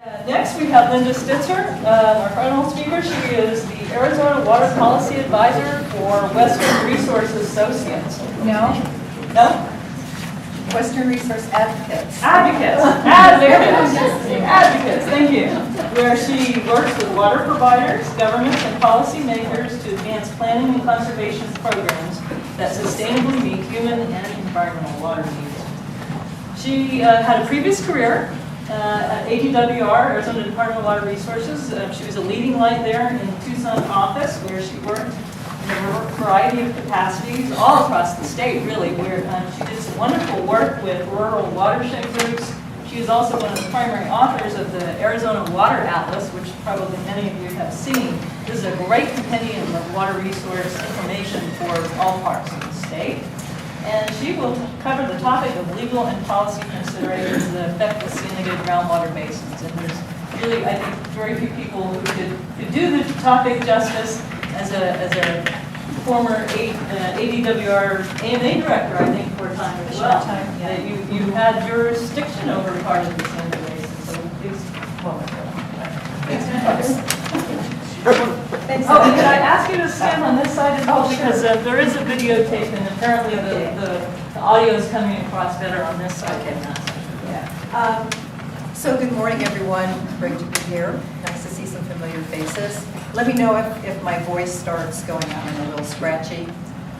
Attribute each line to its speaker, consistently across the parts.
Speaker 1: Next, we have Linda Stitzer, our final speaker. She is the Arizona Water Policy Advisor for Western Resource Associates.
Speaker 2: No,
Speaker 1: No?
Speaker 2: Western Resource Advocates.
Speaker 1: Advocates. Advocates, thank you. Where she works with water providers, governments, and policymakers to advance planning and conservation programs that sustainably meet human and environmental water needs. She had a previous career at ADWR, Arizona Department of Water Resources. She was a leading light there in the Tucson office, where she worked in a variety of capacities all across the state, really, where she did some wonderful work with rural watershed groups. She is also one of the primary authors of the Arizona Water Atlas, which probably many of you have seen. This is a great compendium of water resource information for all parts of the state. And she will cover the topic of legal and policy considerations that affect the Cienega groundwater basins. And there's really, I think, very few people who could do the topic justice. As a former ADWR AMA director, I think, for a time as well.
Speaker 2: Yeah.
Speaker 1: You had jurisdiction over part of the Cienega basin, so please welcome.
Speaker 2: Thanks.
Speaker 1: Oh, and can I ask you to stand on this side as well,
Speaker 2: Oh, sure.
Speaker 1: because there is a videotape, and apparently the audio is coming across better on this side than that side.
Speaker 2: Yeah. So good morning, everyone. Great to be here. Nice to see some familiar faces. Let me know if my voice starts going out and a little scratchy.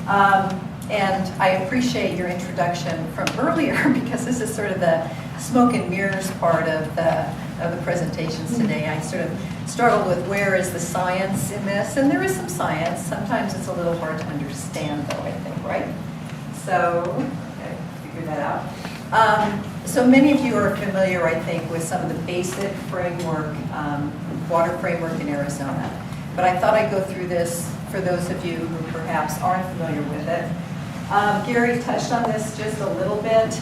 Speaker 2: And I appreciate your introduction from earlier, because this is sort of the smoke and mirrors part of the presentations today. I sort of struggled with where is the science in this, and there is some science. Sometimes it's a little hard to understand, though, I think, right? So, okay, figure that out. So many of you are familiar, I think, with some of the basic framework, water framework in Arizona. But I thought I'd go through this for those of you who perhaps aren't familiar with it. Gary touched on this just a little bit,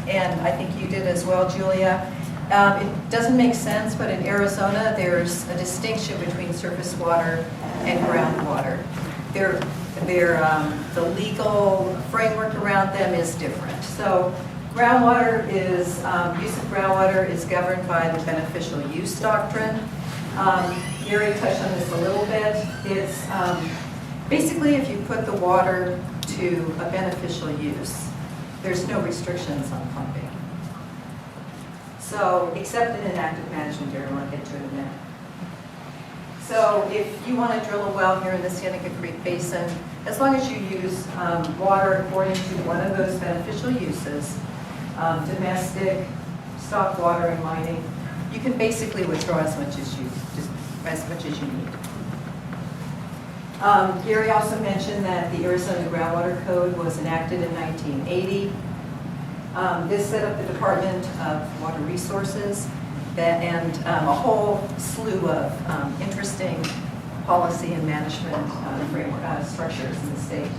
Speaker 2: and I think you did as well, Julia. It doesn't make sense, but in Arizona, there's a distinction between surface water and groundwater. The legal framework around them is different. So groundwater is, use of groundwater is governed by the beneficial use doctrine. Gary touched on this a little bit. It's basically if you put the water to a beneficial use, there's no restrictions on pumping. So, except in an active management area, I'll get to it in a minute. So, if you want to drill a well here in the Cienega Creek Basin, as long as you use water according to one of those beneficial uses, domestic, stock water, and mining, you can basically withdraw as much as you need. Gary also mentioned that the Arizona Groundwater Code was enacted in 1980. This set up the Department of Water Resources and a whole slew of interesting policy and management framework structures in the state.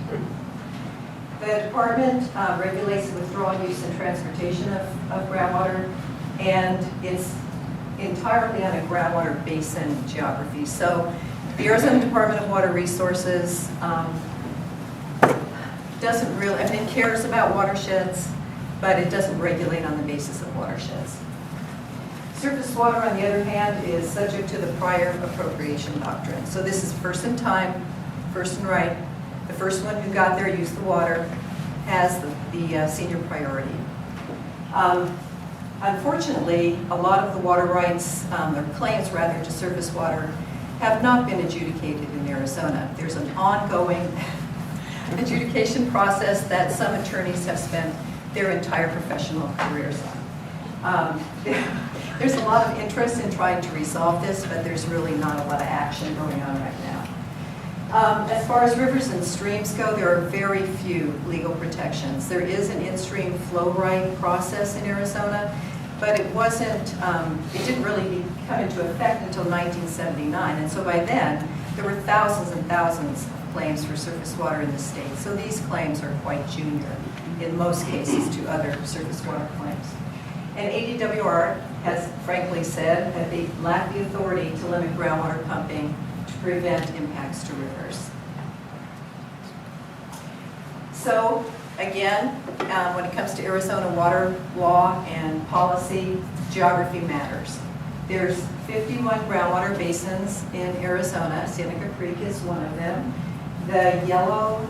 Speaker 2: The department regulates the withdrawal, use, and transportation of groundwater, and it's entirely on a groundwater basin geography. So the Arizona Department of Water Resources doesn't really, I mean, it cares about watersheds, but it doesn't regulate on the basis of watersheds. Surface water, on the other hand, is subject to the prior appropriation doctrine. So this is first in time, first and right. The first one who got there, used the water, has the senior priority. Unfortunately, a lot of the water rights, or claims rather, to surface water have not been adjudicated in Arizona. There's an ongoing adjudication process that some attorneys have spent their entire professional careers on. There's a lot of interest in trying to resolve this, but there's really not a lot of action going on right now. As far as rivers and streams go, there are very few legal protections. There is an in-stream flow right process in Arizona, but it didn't really come into effect until 1979, and so by then, there were thousands and thousands of claims for surface water in the state. So these claims are quite junior, in most cases, to other surface water claims. And ADWR has frankly said that they lack the authority to limit groundwater pumping to prevent impacts to rivers. So, again, when it comes to Arizona water law and policy, geography matters. There's 51 groundwater basins in Arizona. Cienega Creek is one of them. The yellow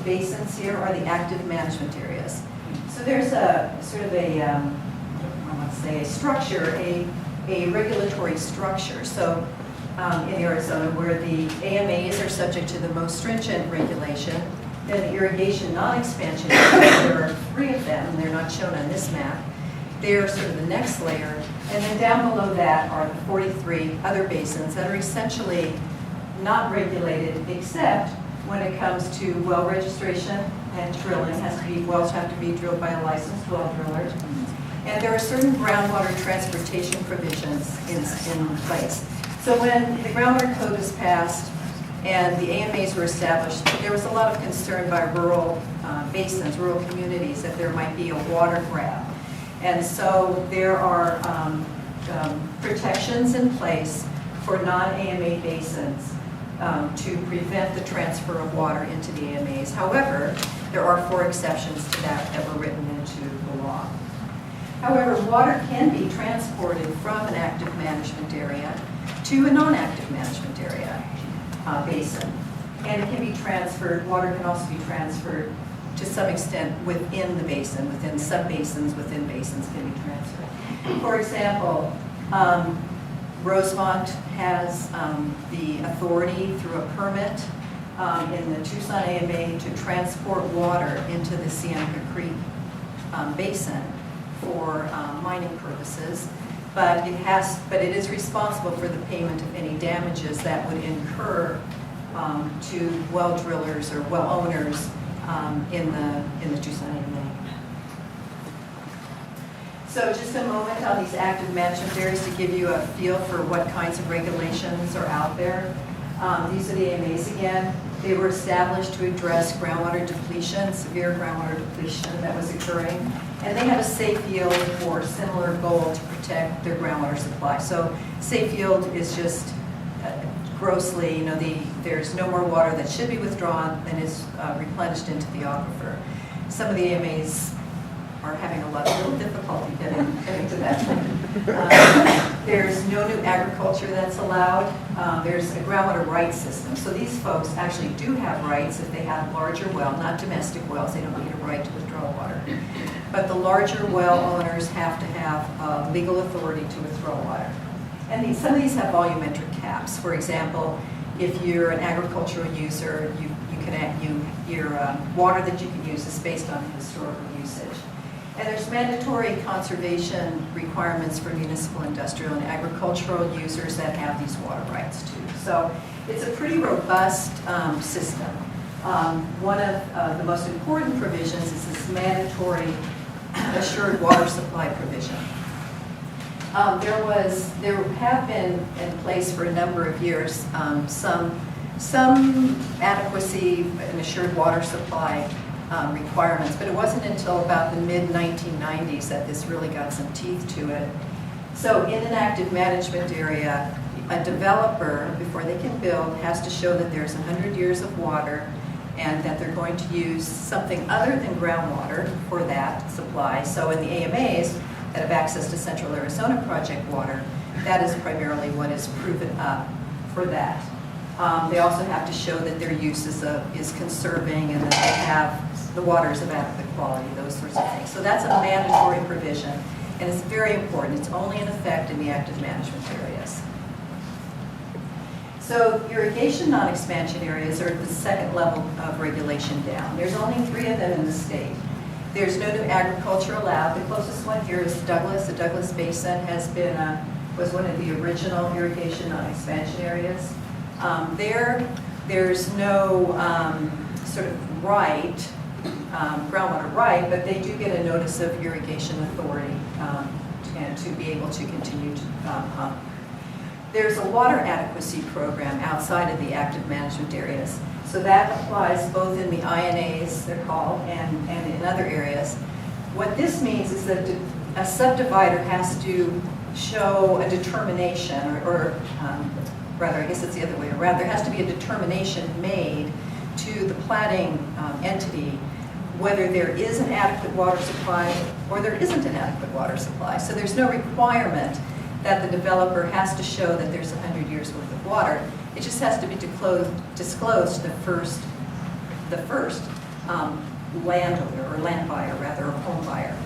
Speaker 2: basins here are the active management areas. So there's a sort of a, I want to say a structure, a regulatory structure. So in Arizona, where the AMAs are subject to the most stringent regulation, then the irrigation non-expansion areas, there are 3 of them, and they're not shown on this map. They're sort of the next layer. And then down below that are the 43 other basins that are essentially not regulated, except when it comes to well registration and drilling. Wells have to be drilled by a licensed well driller. And there are certain groundwater transportation provisions in place. So when the groundwater code was passed and the AMAs were established, there was a lot of concern by rural basins, rural communities, that there might be a water grab. And so there are protections in place for non-AMA basins to prevent the transfer of water into the AMAs. However, there are 4 exceptions to that were written into the law. However, water can be transported from an active management area to a non-active management area basin. And it can be transferred, water can also be transferred to some extent within the basin, within sub-basins, within basins can be transferred. For example, Rosemont has the authority through a permit in the Tucson AMA to transport water into the Cienega Creek basin for mining purposes, but it is responsible for the payment of any damages that would incur to well drillers or well owners in the Tucson AMA. So just a moment on these active management areas to give you a feel for what kinds of regulations are out there. These are the AMAs again. They were established to address groundwater depletion, severe groundwater depletion that was occurring. And they have a safe yield or similar goal to protect their groundwater supply. So safe yield is just grossly, there's no more water that should be withdrawn than is replenished into the aquifer. Some of the AMAs are having a little difficulty getting to that. There's no new agriculture that's allowed. There's a groundwater rights system. So these folks actually do have rights if they have larger well, not domestic wells. They don't need a right to withdraw water. But the larger well owners have to have legal authority to withdraw water. And some of these have volumetric caps. For example, if you're an agricultural user, your water that you can use is based on historical usage. And there's mandatory conservation requirements for municipal, industrial, and agricultural users that have these water rights too. So it's a pretty robust system. One of the most important provisions is this mandatory assured water supply provision. There have been in place for a number of years some adequacy and assured water supply requirements, but it wasn't until about the mid-1990s that this really got some teeth to it. So in an active management area, a developer, before they can build, has to show that there's 100 years of water and that they're going to use something other than groundwater for that supply. So in the AMAs that have access to Central Arizona Project water, that is primarily what is proven up for that. They also have to show that their use is conserving and that they have the water is of adequate quality, those sorts of things. So that's a mandatory provision, and it's very important. It's only in effect in the active management areas. So irrigation non-expansion areas are at the second level of regulation down. There's only 3 of them in the state. There's no new agriculture allowed. The closest one here is Douglas. The Douglas Basin was one of the original irrigation non-expansion areas. There's no sort of right, groundwater right, but they do get a notice of irrigation authority and to be able to continue to pump. There's a water adequacy program outside of the active management areas. So that applies both in the INAs, they're called, and in other areas. What this means is that a subdivider has to show a determination, or rather, I guess it's the other way around. There has to be a determination made to the platting entity whether there is an adequate water supply or there isn't an adequate water supply. So there's no requirement that the developer has to show that there's 100 years worth of water. It just has to be disclosed to the first landowner, or land buyer rather, or home buyer.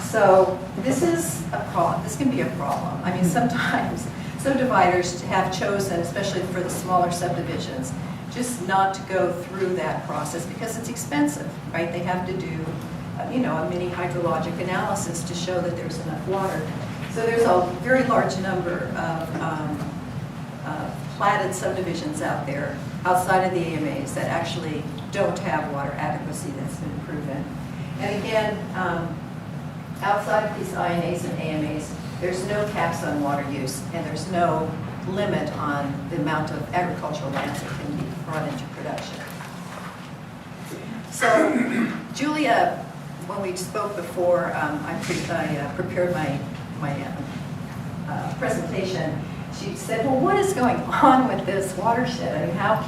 Speaker 2: So this is a problem. This can be a problem. I mean, sometimes subdividers have chosen, especially for the smaller subdivisions, just not to go through that process because it's expensive, right? They have to do, you know, a mini hydrologic analysis to show that there's enough water. So there's a very large number of platted subdivisions out there outside of the AMAs that actually don't have water adequacy that's been proven. And again, outside of these INAs and AMAs, there's no caps on water use, and there's no limit on the amount of agricultural lands that can be brought into production. So, Julia, when we spoke before, I prepared my presentation. She said, well, what is going on with this watershed? I mean, how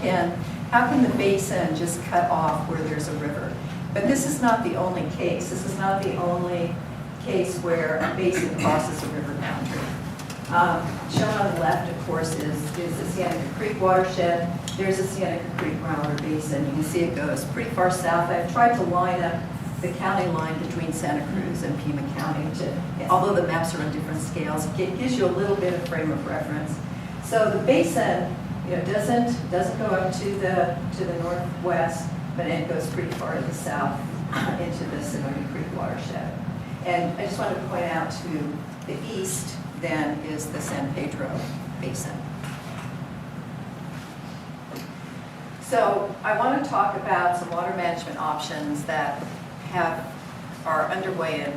Speaker 2: can the basin just cut off where there's a river? But this is not the only case. This is not the only case where a basin crosses a river boundary. Shown on the left, of course, is the Cienega Creek watershed. There's a Cienega Creek groundwater basin. You can see it goes pretty far south. I've tried to line up the county line between Santa Cruz and Pima County, although the maps are on different scales, it gives you a little bit of frame of reference. So the basin, you know, doesn't go up to the northwest, but it goes pretty far to the south into the Sonoita Creek watershed. And I just wanted to point out to the east, then, is the San Pedro Basin. So I want to talk about some water management options that are underway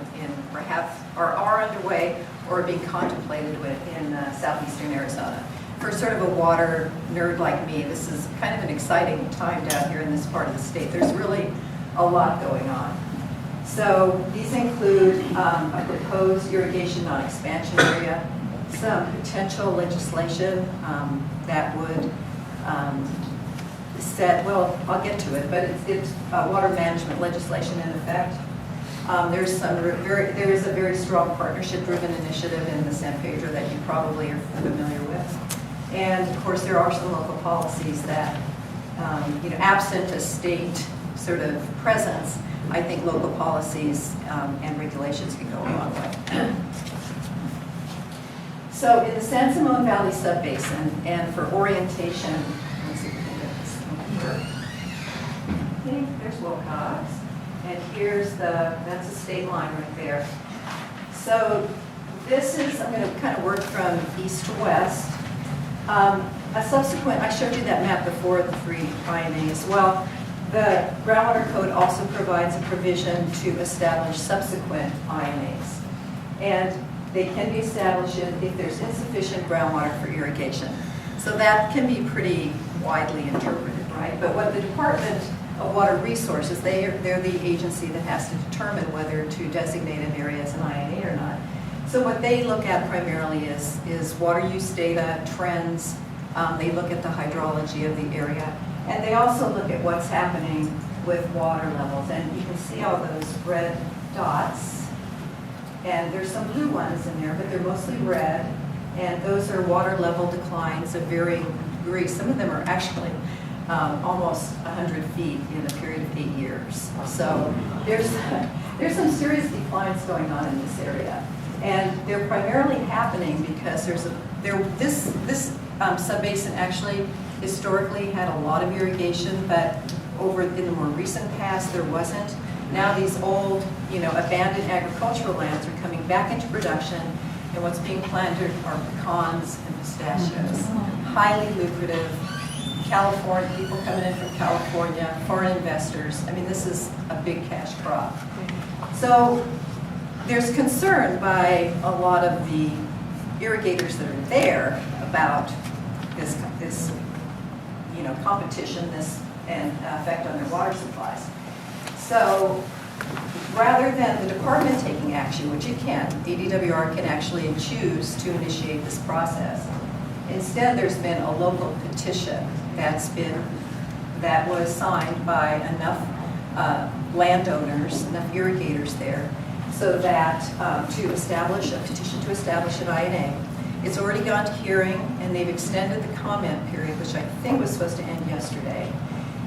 Speaker 2: are underway or are being contemplated in southeastern Arizona. For sort of a water nerd like me, this is kind of an exciting time down here in this part of the state. There's really a lot going on. So these include a proposed irrigation non-expansion area, some potential legislation that would I'll get to it, but it's water management legislation in effect. There is a very strong partnership-driven initiative in the San Pedro that you probably are familiar with. And of course, there are some local policies that, absent a state sort of presence, I think local policies and regulations can go a long way. So in the San Simon Valley Subbasin, and for orientation, let's see if we can get this here. Okay, there's Wilcox, and that's a state line right there. So this is, I'm going to kind of work from east to west. I showed you that map before, the 3 INAs. Well, the groundwater code also provides a provision to establish subsequent INAs. And they can be established if there's insufficient groundwater for irrigation. So that can be pretty widely interpreted, right? But what the Department of Water Resources, they're the agency that has to determine whether to designate an area as an INA or not. So what they look at primarily is water use data, trends. They look at the hydrology of the area. And they also look at what's happening with water levels. And you can see all those red dots. And there's some blue ones in there, but they're mostly red. And those are water level declines of varying degrees. Some of them are actually almost 100 feet in a period of 8 years. So there's some serious declines going on in this area. And they're primarily happening because this subbasin actually historically had a lot of irrigation, but in the more recent past there wasn't. Now these old, abandoned agricultural lands are coming back into production, and what's being planted are pecans and pistachios. Highly lucrative. California, people coming in from California, foreign investors. I mean, this is a big cash crop. So there's concern by a lot of the irrigators that are there about this competition, and effect on their water supplies. So rather than the department taking action, which it can, DDWR can actually choose to initiate this process. Instead, there's been a local petition that was signed by enough landowners, enough irrigators there, so that to establish an INA. It's already gone to hearing, and they've extended the comment period, which I think was supposed to end yesterday.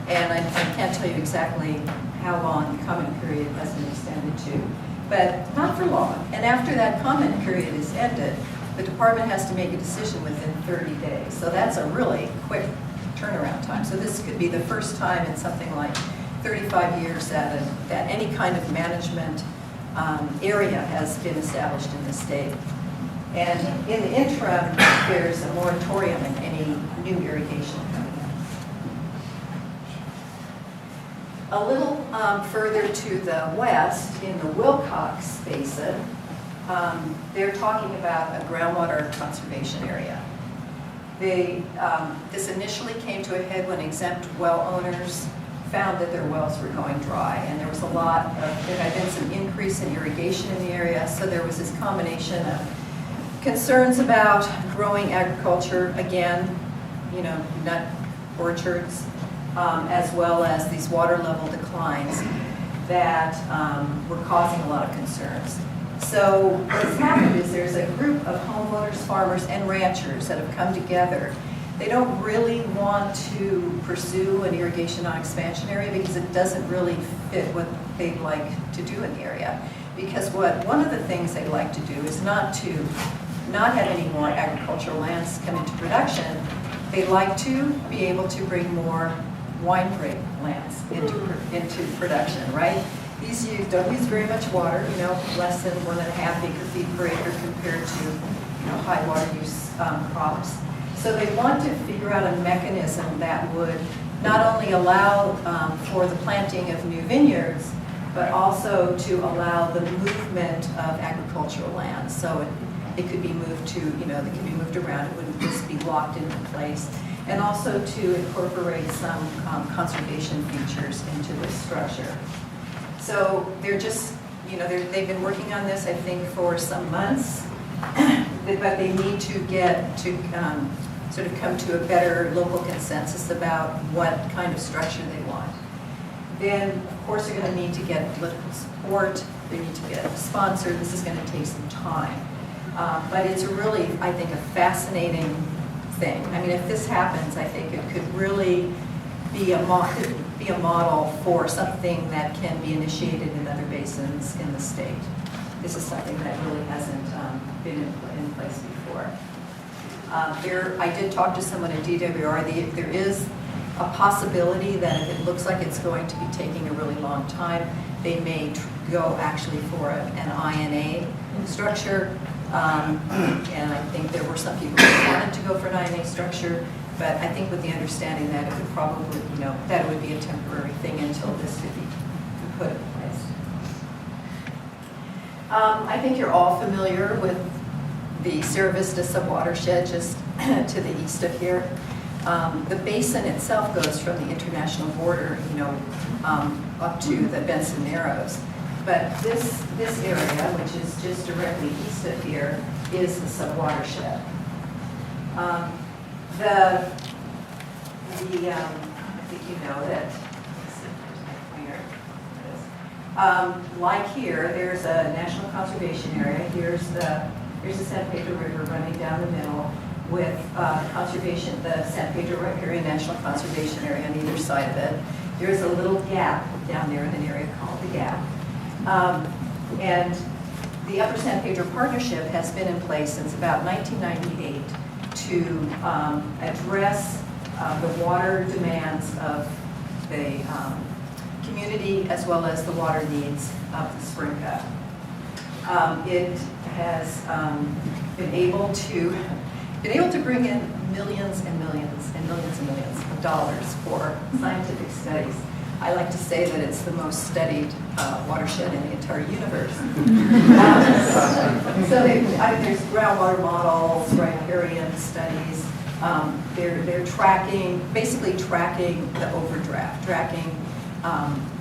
Speaker 2: And I can't tell you exactly how long the comment period has been extended to, but not for long. And after that comment period is ended, the department has to make a decision within 30 days. So that's a really quick turnaround time. So this could be the first time in something like 35 years that any kind of management area has been established in the state. And in the interim, there's a moratorium in any new irrigation coming in. A little further to the west, in the Wilcox Basin, they're talking about a groundwater conservation area. This initially came to a head when exempt well owners found that their wells were going dry, and there had been some increase in irrigation in the area, so there was this combination of concerns about growing agriculture, again, nut orchards, as well as these water level declines that were causing a lot of concerns. So what's happened is there's a group of homeowners, farmers, and ranchers that have come together. They don't really want to pursue an irrigation non-expansion area because it doesn't really fit what they'd like to do in the area. Because one of the things they'd like to do is not have any more agricultural lands come into production. They'd like to be able to bring more wine grape lands into production, right? These don't use very much water, less than 1.5 acre-feet per acre compared to high water use crops. So they want to figure out a mechanism that would not only allow for the planting of new vineyards, but also to allow the movement of agricultural land. So it could be moved to, they could be moved around. It wouldn't just be locked into place. And also to incorporate some conservation features into this structure. So they're just, they've been working on this, I think, for some months, but they need to get to sort of come to a better local consensus about what kind of structure they want. Then, of course, they're going to need to get political support. They need to get a sponsor. This is going to take some time. But it's really, I think, a fascinating thing. I mean, if this happens, I think it could really be a model for something that can be initiated in other basins in the state. This is something that really hasn't been in place before. I did talk to someone at DWR. There is a possibility that if it looks like it's going to be taking a really long time, they may go actually for an INA structure. And I think there were some people who wanted to go for an INA structure, but I think with the understanding that it would probably, that it would be a temporary thing until this could be put in place. I think you're all familiar with the Sierra Vista subwatershed just to the east of here. The basin itself goes from the international border, up to the Benson Narrows. But this area, which is just directly east of here, is the subwatershed. I think you know that. Let's see if there's my pointer. Like here, there's a national conservation area. Here's the San Pedro River running down the middle with the San Pedro Riparian National Conservation Area on either side of it. There's a little gap down there in an area called the Gap. And the Upper San Pedro Partnership has been in place since about 1998 to address the water demands of the community as well as the water needs of the Spring Cup. It has been able to bring in millions and millions and millions and millions of dollars for scientific studies. I like to say that it's the most studied watershed in the entire universe. So there's groundwater models, riparian studies. They're basically tracking the overdraft, tracking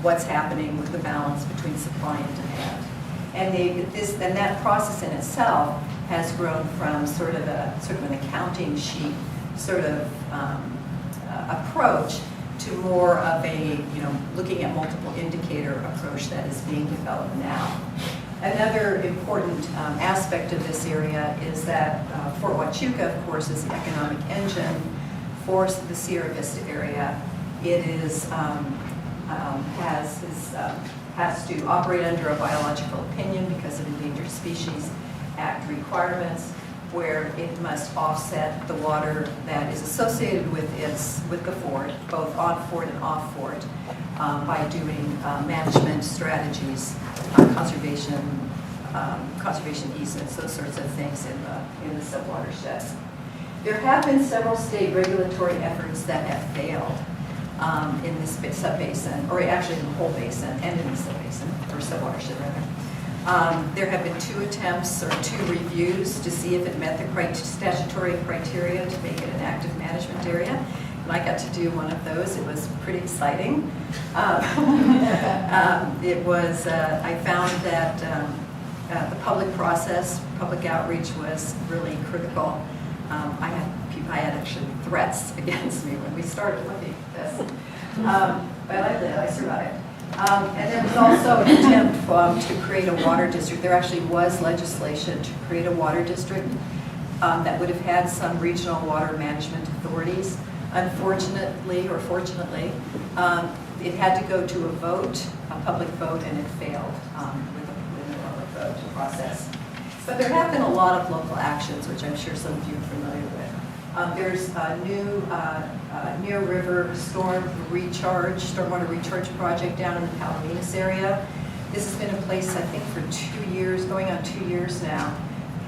Speaker 2: what's happening with the balance between supply and demand. And that process in itself has grown from sort of an accounting sheet sort of approach to more of a, looking at multiple indicator approach that is being developed now. Another important aspect of this area is that Fort Huachuca, of course, is the economic engine for the Sierra Vista area. It is has to operate under a biological opinion because of Endangered Species Act requirements, where it must offset the water that is associated with the fort, both on fort and off fort, by doing management strategies, conservation easements, those sorts of things in the subwatershed. There have been several state regulatory efforts that have failed in this sub-basin, or actually in the whole basin, and in the sub-basin, or subwatershed rather. There have been 2 attempts or 2 reviews to see if it met the statutory criteria to make it an active management area. And I got to do one of those. It was pretty exciting. I found that the public process, public outreach was really critical. I had actually threats against me when we started looking at this. But I did, I survived. And there was also an attempt to create a water district. There actually was legislation to create a water district that would have had some regional water management authorities. Unfortunately, or fortunately, it had to go to a public vote, and it failed with the public vote process. But there have been a lot of local actions, which I'm sure some of you are familiar with. There's a new near river stormwater recharge project down in the Palominas area. This has been in place, I think, for 2 years, going on 2 years now,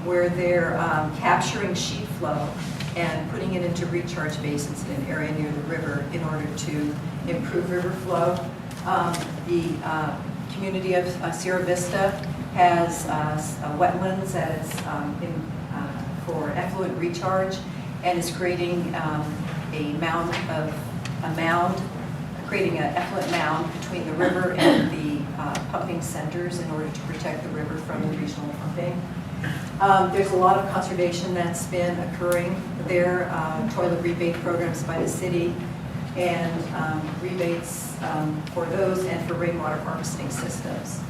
Speaker 2: where they're capturing sheet flow and putting it into recharge basins in an area near the river in order to improve river flow. The community of Sierra Vista has wetlands that is for effluent recharge, and is creating creating an effluent mound between the river and the pumping centers in order to protect the river from the regional pumping. There's a lot of conservation that's been occurring there, toilet rebate programs by the city, and rebates for those, and for rainwater harvesting systems.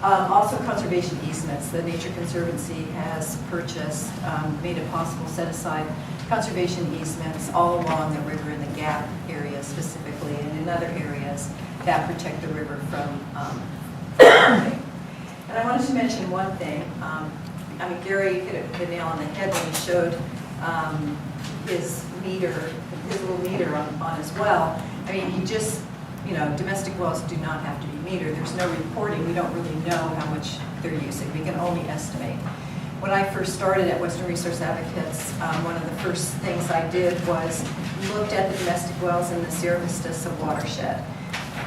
Speaker 2: Also conservation easements. The Nature Conservancy has purchased, made it possible, set aside conservation easements all along the river in the Gap area specifically, and in other areas that protect the river from pumping. And I wanted to mention one thing. I mean, Gary hit the nail on the head when he showed his little meter on his well. I mean, he just, domestic wells do not have to be metered. There's no reporting. We don't really know how much they're using. We can only estimate. When I first started at Western Resource Advocates, one of the first things I did was looked at the domestic wells in the Sierra Vista subwatershed.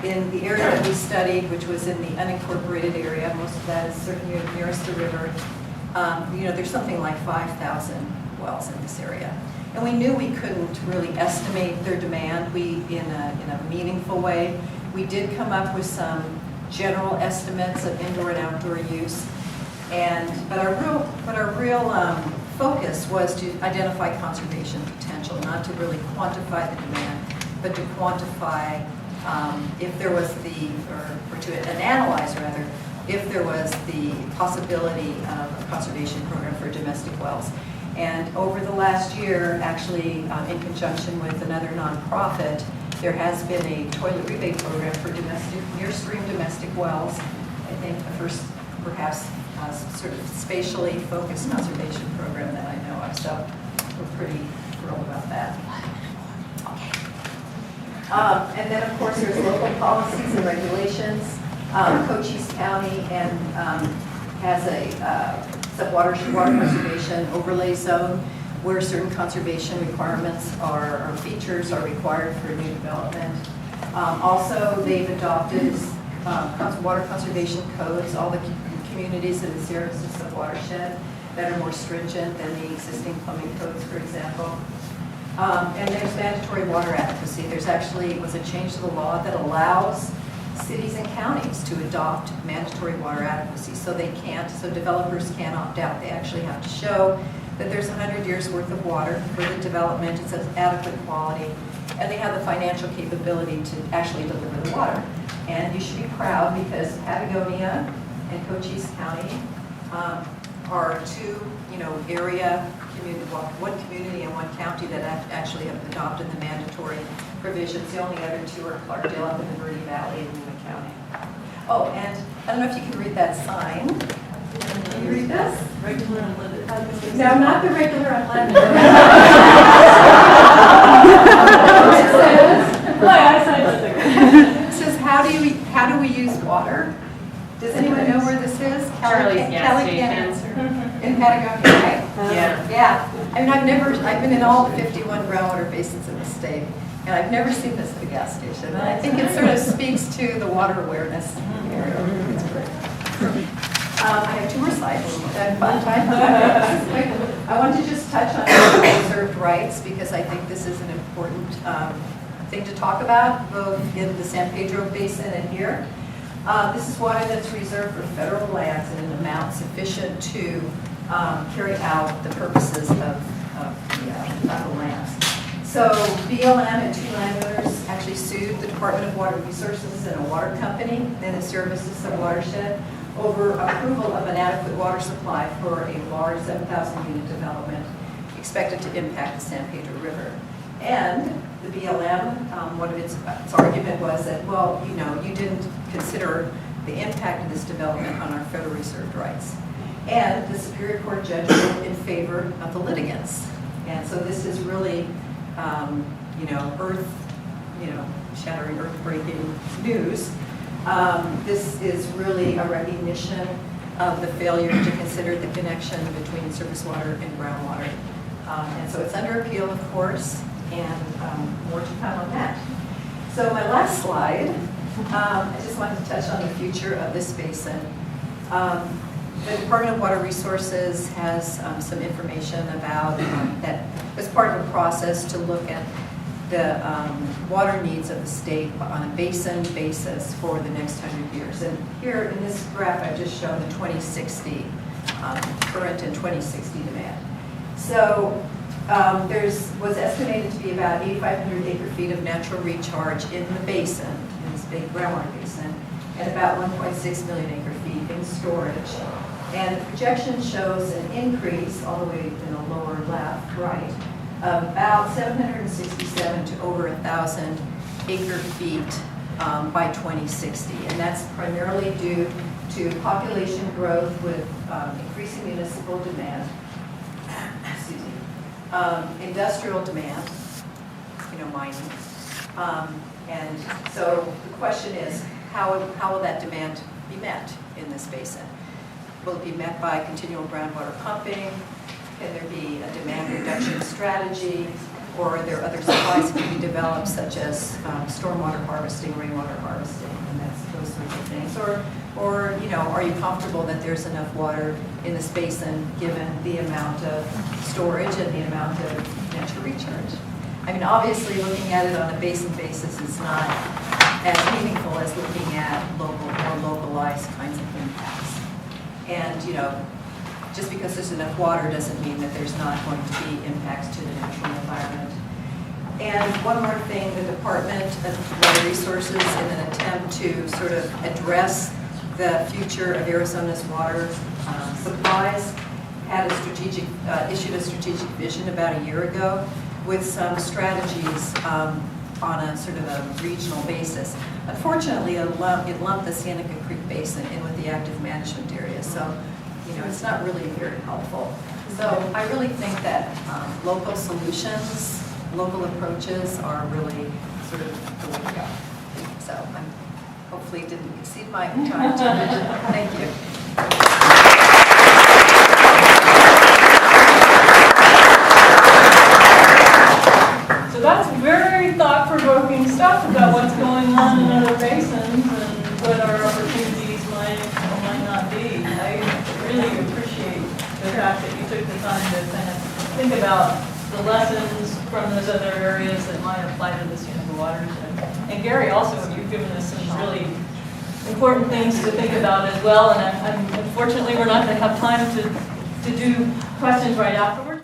Speaker 2: In the area that we studied, which was in the unincorporated area, most of that is certainly nearest the river, there's something like 5,000 wells in this area. And we knew we couldn't really estimate their demand in a meaningful way. We did come up with some general estimates of indoor and outdoor use. But our real focus was to identify conservation potential, not to really quantify the demand, but to quantify if there was and analyze rather, if there was the possibility of a conservation program for domestic wells. And over the last year, actually, in conjunction with another nonprofit, there has been a toilet rebate program for near-stream domestic wells. I think the first, perhaps, sort of spatially focused conservation program that I know of. So we're pretty thrilled about that. Okay. And then, of course, there's local policies and regulations. Cochise County has a water conservation overlay zone where certain conservation requirements or features are required for new development. Also, they've adopted water conservation codes, all the communities in the Sierra Vista watershed that are more stringent than the existing plumbing codes, for example. And there's mandatory water advocacy. There's actually was a change to the law that allows cities and counties to adopt mandatory water advocacy. So developers can't opt out. They actually have to show that there's 100 years worth of water for the development. It's of adequate quality, and they have the financial capability to actually deliver the water. And you should be proud because Patagonia and Cochise County are two, area community, one community and one county that actually have adopted the mandatory provisions. The only other two are Clarkdale up in the Verde Valley in Lima County. Oh, and I don't know if you can read that sign. Can you read this?
Speaker 1: Regular unlimited.
Speaker 2: No, not the regular unleaded. It says, how do we use water? Does anyone know where this is?
Speaker 3: Charlie's gas station.
Speaker 2: In Patagonia, okay.
Speaker 3: Yeah.
Speaker 2: Yeah. I mean, I've been in all the 51 groundwater basins in the state, and I've never seen this at a gas station. And I think it sort of speaks to the water awareness area. It's great. I have two more slides. Fun time. I want to just touch on reserved rights because I think this is an important thing to talk about, both in the San Pedro Basin and here. This is water that's reserved for federal lands in an amount sufficient to carry out the purposes of the federal lands. So BLM and two landowners actually sued the Department of Water Resources and a water company and it services the watershed over approval of an adequate water supply for a large 7,000 unit development expected to impact the San Pedro River. And the BLM, one of its argument was that, well, you didn't consider the impact of this development on our federal reserved rights. And the Superior Court judge ruled in favor of the litigants. And so this is really, shattering, earth-breaking news. This is really a recognition of the failure to consider the connection between surface water and groundwater. And so it's under appeal, of course, and more to come on that. So my last slide, I just wanted to touch on the future of this basin. The Department of Water Resources has some information about that as part of a process to look at the water needs of the state on a basin basis for the next 100 years. And here in this graph, I've just shown the 2060 current and 2060 demand. So was estimated to be about 8,500 acre feet of natural recharge in the basin, in this big groundwater basin, and about 1.6 million acre feet in storage. And the projection shows an increase all the way in the lower left, right, of about 767 to over 1,000 acre feet by 2060. And that's primarily due to population growth with increasing municipal demand, industrial demand, mining. And so the question is, how will that demand be met in this basin? Will it be met by continual groundwater pumping? Can there be a demand reduction strategy? Or are there other supplies that can be developed, such as stormwater harvesting, rainwater harvesting, and those sorts of things? Or are you comfortable that there's enough water in this basin given the amount of storage and the amount of natural recharge? I mean, obviously, looking at it on a basin basis is not as meaningful as looking at local or localized kinds of impacts. And, just because there's enough water doesn't mean that there's not going to be impacts to the natural environment. And one more thing, the Department of Water Resources, in an attempt to sort of address the future of Arizona's water supplies, had issued a strategic vision about a year ago with some strategies on a sort of a regional basis. Unfortunately, it lumped the Cienega Creek Basin in with the active management area, so it's not really very helpful. So I really think that local solutions, local approaches are really sort of the way to go. So I hopefully didn't exceed my time too much. Thank you.
Speaker 1: So that's very thought-provoking stuff about what's going on in other basins and what our opportunities might or might not be. I really appreciate the fact that you took the time to kind of think about the lessons from those other areas that might apply to the Cienega watershed. And Gary, also, you've given us some really important things to think about as well. And unfortunately, we're not going to have time to do questions right afterwards.